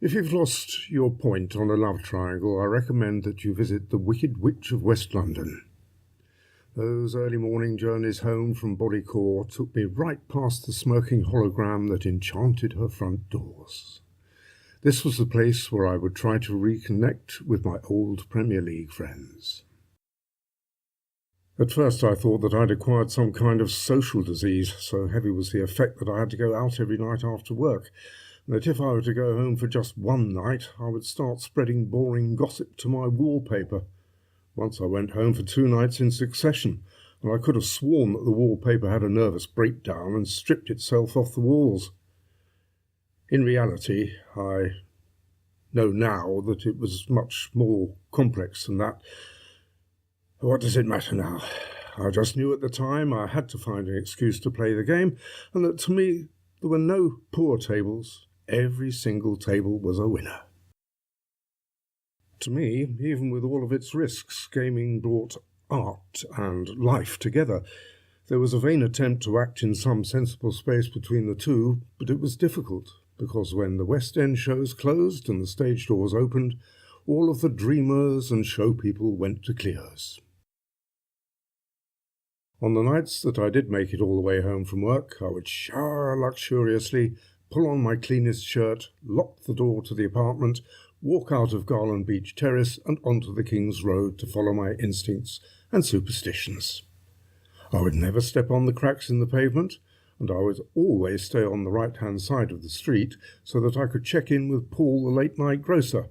If you've lost your point on a love triangle, I recommend that you visit the Wicked Witch of West London. Those early morning journeys home from Bodycore took me right past the smirking hologram that enchanted her front doors. This was the place where I would try to reconnect with my old Premier League friends. At first I thought that I'd acquired some kind of social disease, so heavy was the effect that I had to go out every night after work, and that if I were to go home for just one night, I would start spreading boring gossip to my wallpaper. Once I went home for 2 nights in succession, and I could have sworn that the wallpaper had a nervous breakdown and stripped itself off the walls. In reality, I know now that it was much more complex than that. What does it matter now? I just knew at the time I had to find an excuse to play the game, and that to me there were no poor tables. Every single table was a winner. To me, even with all of its risks, gaming brought art and life together. There was a vain attempt to act in some sensible space between the two, but it was difficult, because when the West End shows closed and the stage doors opened, all of the dreamers and show people went to Cleo's. On the nights that I did make it all the way home from work, I would shower luxuriously, pull on my cleanest shirt, lock the door to the apartment, walk out of Garland Beach Terrace and onto the King's Road to follow my instincts and superstitions. I would never step on the cracks in the pavement, and I would always stay on the right-hand side of the street so that I could check in with Paul the late-night grocer,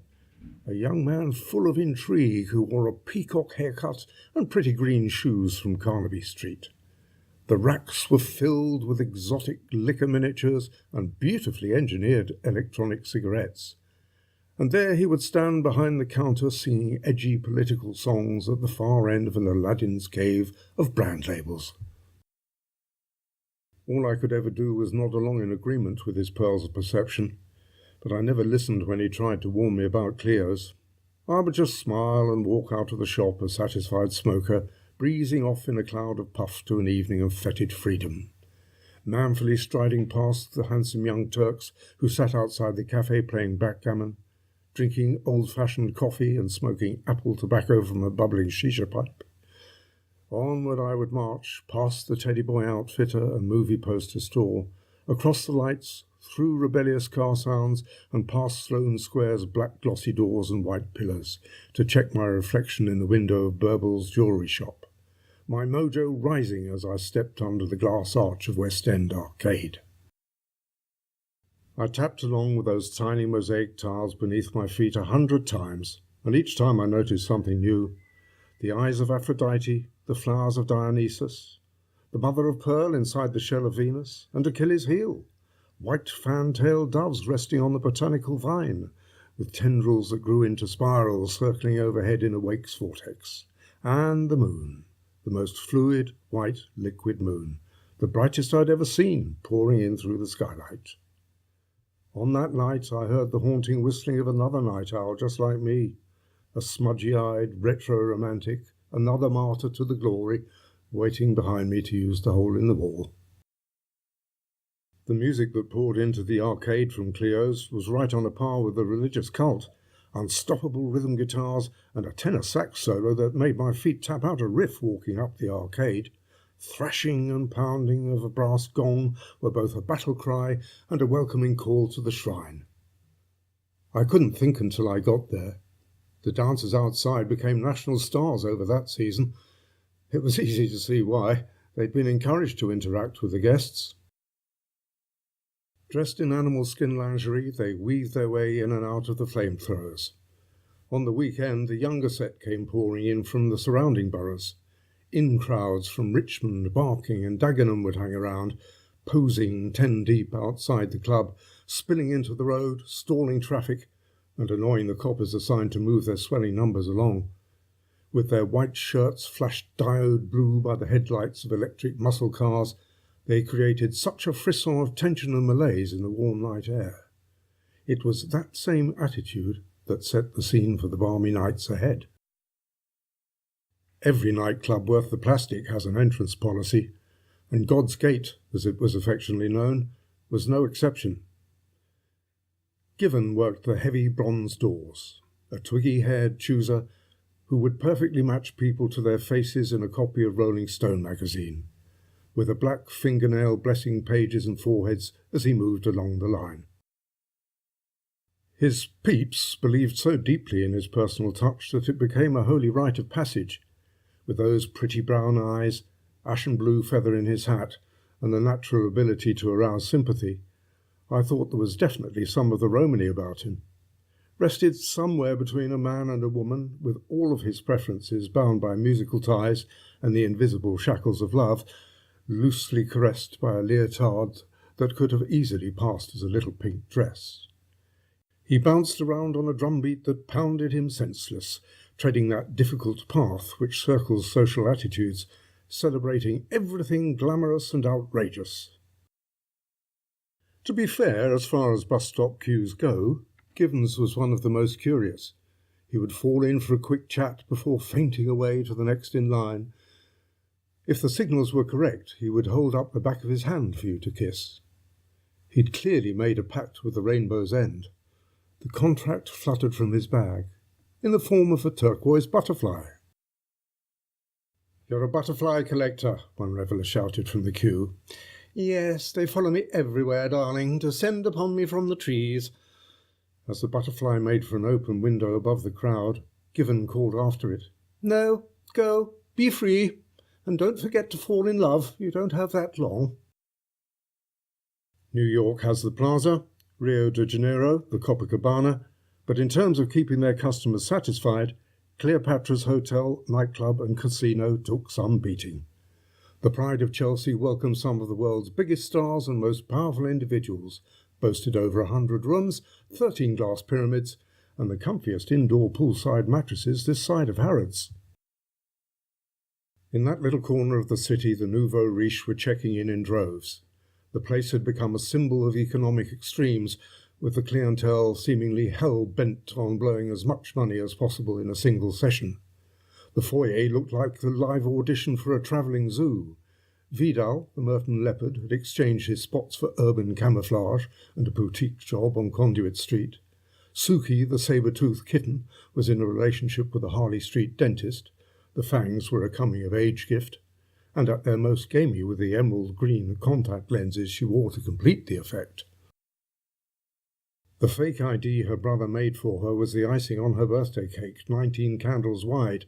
a young man full of intrigue who wore a peacock haircut and pretty green shoes from Carnaby Street. The racks were filled with exotic liquor miniatures and beautifully engineered electronic cigarettes. And there he would stand behind the counter singing edgy political songs at the far end of an Aladdin's cave of brand labels. All I could ever do was nod along in agreement with his pearls of perception, but I never listened when he tried to warn me about Cleo's. I would just smile and walk out of the shop a satisfied smoker, breezing off in a cloud of puff to an evening of fetid freedom, manfully striding past the handsome young Turks who sat outside the cafe playing backgammon, drinking old-fashioned coffee and smoking apple tobacco from a bubbling shisha pipe. Onward I would march, past the teddy boy outfitter and movie poster store, across the lights, through rebellious car sounds, and past Sloane Square's black glossy doors and white pillars, to check my reflection in the window of Burble's jewellery shop, my mojo rising as I stepped under the glass arch of West End Arcade. I tapped along with those tiny mosaic tiles beneath my feet 100 times, and each time I noticed something new. The eyes of Aphrodite, the flowers of Dionysus, the mother of pearl inside the shell of Venus, and Achilles' heel, white fan-tailed doves resting on the botanical vine, with tendrils that grew into spirals circling overhead in a Wake's vortex, and the moon, the most fluid, white, liquid moon, the brightest I'd ever seen, pouring in through the skylight. On that night I heard the haunting whistling of another night owl just like me, a smudgy-eyed retro-romantic, another martyr to the glory, waiting behind me to use the hole in the wall. The music that poured into the arcade from Cleo's was right on a par with the religious cult, unstoppable rhythm guitars and a tenor sax solo that made my feet tap out a riff walking up the arcade. Thrashing and pounding of a brass gong were both a battle cry and a welcoming call to the shrine. I couldn't think until I got there. The dancers outside became national stars over that season. It was easy to see why. They'd been encouraged to interact with the guests. Dressed in animal skin lingerie, they weaved their way in and out of the flamethrowers. On the weekend, the younger set came pouring in from the surrounding boroughs. In crowds from Richmond, Barking and Dagenham would hang around, posing 10 deep outside the club, spilling into the road, stalling traffic, and annoying the coppers assigned to move their swelling numbers along. With their white shirts flashed diode blue by the headlights of electric muscle cars, they created such a frisson of tension and malaise in the warm night air. It was that same attitude that set the scene for the balmy nights ahead. Every nightclub worth the plastic has an entrance policy, and God's Gate, as it was affectionately known, was no exception. Given worked the heavy bronze doors, a twiggy-haired chooser who would perfectly match people to their faces in a copy of Rolling Stone magazine, with a black fingernail blessing pages and foreheads as he moved along the line. His peeps believed so deeply in his personal touch that it became a holy rite of passage, with those pretty brown eyes, ashen blue feather in his hat, and the natural ability to arouse sympathy. I thought there was definitely some of the Romany about him. Rested somewhere between a man and a woman, with all of his preferences bound by musical ties and the invisible shackles of love, loosely caressed by a leotard that could have easily passed as a little pink dress. He bounced around on a drumbeat that pounded him senseless, treading that difficult path which circles social attitudes, celebrating everything glamorous and outrageous. To be fair, as far as bus stop queues go, Givens was one of the most curious. He would fall in for a quick chat before fainting away to the next in line. If the signals were correct, he would hold up the back of his hand for you to kiss. He'd clearly made a pact with the rainbow's end. The contract fluttered from his bag, in the form of a turquoise butterfly. "You're a butterfly collector," one reveller shouted from the queue. "Yes, they follow me everywhere, darling, descend upon me from the trees." As the butterfly made for an open window above the crowd, Given called after it, "No, go, be free, and don't forget to fall in love. You don't have that long." New York has the Plaza, Rio de Janeiro, the Copacabana, but in terms of keeping their customers satisfied, Cleopatra's Hotel, nightclub and casino took some beating. The Pride of Chelsea welcomed some of the world's biggest stars and most powerful individuals, boasted over 100 rooms, 13 glass pyramids, and the comfiest indoor poolside mattresses this side of Harrods. In that little corner of the city, the nouveau riche were checking in droves. The place had become a symbol of economic extremes, with the clientele seemingly hell-bent on blowing as much money as possible in a single session. The foyer looked like the live audition for a travelling zoo. Vidal, the Merton leopard, had exchanged his spots for urban camouflage and a boutique job on Conduit Street. Suki, the saber-toothed kitten, was in a relationship with a Harley Street dentist. The fangs were a coming-of-age gift, and at their most gamey with the emerald green contact lenses she wore to complete the effect. The fake ID her brother made for her was the icing on her birthday cake, 19 candles wide.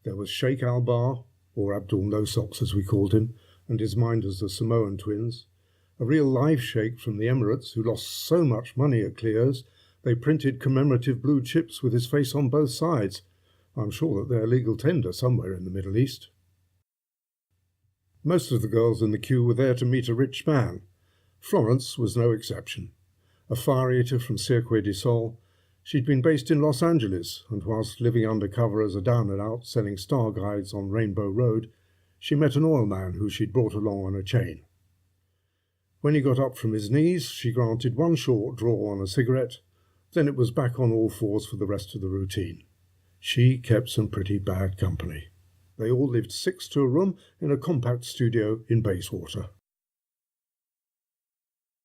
There was Sheikh Al-Bar, or Abdul No Socks as we called him, and his minders the Samoan twins, a real live sheikh from the Emirates who lost so much money at Cleo's they printed commemorative blue chips with his face on both sides. I'm sure that they're legal tender somewhere in the Middle East. Most of the girls in the queue were there to meet a rich man. Florence was no exception. A fire eater from Cirque du Sol, she'd been based in Los Angeles, and whilst living undercover as a down-and-out selling star guides on Rainbow Road, she met an oil man who she'd brought along on a chain. When he got up from his knees, she granted one short draw on a cigarette, then it was back on all fours for the rest of the routine. She kept some pretty bad company. They all lived 6 to a room in a compact studio in Bayswater.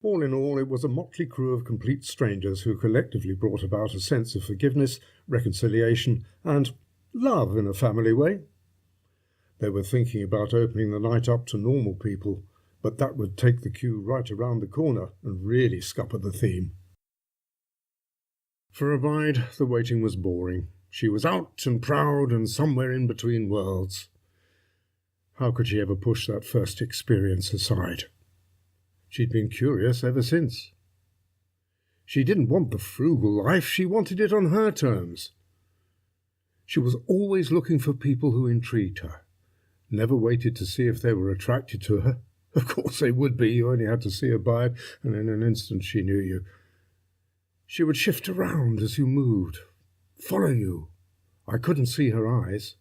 All in all, it was a motley crew of complete strangers who collectively brought about a sense of forgiveness, reconciliation, and love in a family way. They were thinking about opening the night up to normal people, but that would take the queue right around the corner and really scupper the theme. For a bride, the waiting was boring. She was out and proud and somewhere in between worlds. How could she ever push that first experience aside? She'd been curious ever since. She didn't want the frugal life, she wanted it on her terms. She was always looking for people who intrigued her, never waited to see if they were attracted to her. Of course they would be, you only had to see her by it, and in an instant she knew you. She would shift around as you moved, follow you. I couldn't see her eyes.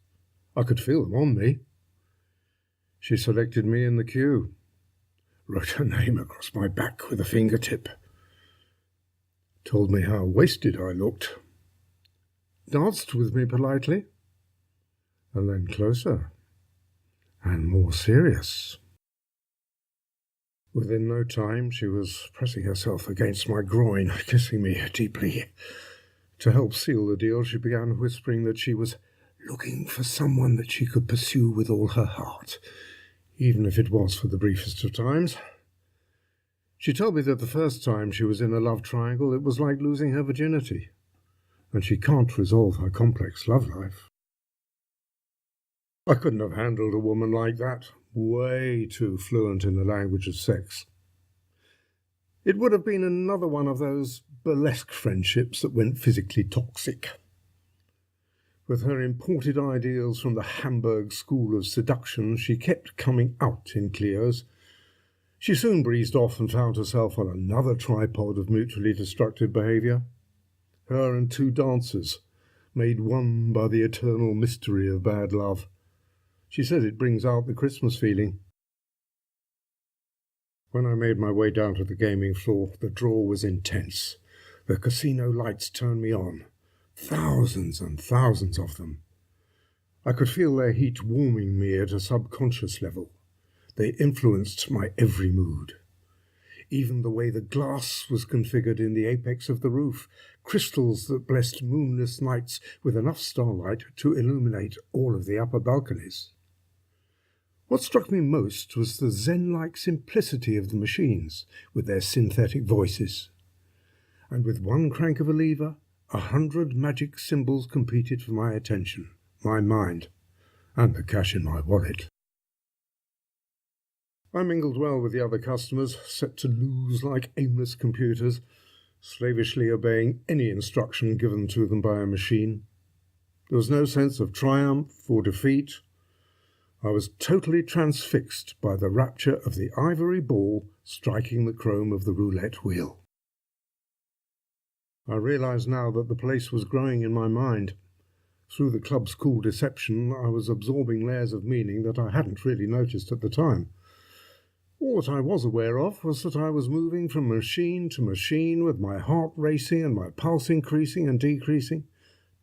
I could feel them on me. She selected me in the queue, wrote her name across my back with a fingertip, told me how wasted I looked, danced with me politely, and then closer and more serious. Within no time, she was pressing herself against my groin, kissing me deeply. To help seal the deal, she began whispering that she was looking for someone that she could pursue with all her heart, even if it was for the briefest of times. She told me that the first time she was in a love triangle, it was like losing her virginity, and she can't resolve her complex love life. I couldn't have handled a woman like that, way too fluent in the language of sex. It would have been another one of those burlesque friendships that went physically toxic. With her imported ideals from the Hamburg school of seduction, she kept coming out in Cleo's. She soon breezed off and found herself on another tripod of mutually destructive behaviour. Her and two dancers, made one by the eternal mystery of bad love. She said it brings out the Christmas feeling. When I made my way down to the gaming floor, the draw was intense. The casino lights turned me on. Thousands and thousands of them. I could feel their heat warming me at a subconscious level. They influenced my every mood. Even the way the glass was configured in the apex of the roof, crystals that blessed moonless nights with enough starlight to illuminate all of the upper balconies. What struck me most was the zen-like simplicity of the machines with their synthetic voices. And with one crank of a lever, 100 magic symbols competed for my attention, my mind, and the cash in my wallet. I mingled well with the other customers, set to lose like aimless computers, slavishly obeying any instruction given to them by a machine. There was no sense of triumph or defeat. I was totally transfixed by the rapture of the ivory ball striking the chrome of the roulette wheel. I realized now that the place was growing in my mind. Through the club's cool deception, I was absorbing layers of meaning that I hadn't really noticed at the time. All that I was aware of was that I was moving from machine to machine with my heart racing and my pulse increasing and decreasing,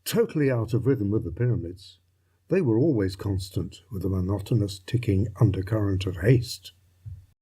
totally out of rhythm with the pyramids. They were always constant, with a monotonous ticking undercurrent of haste.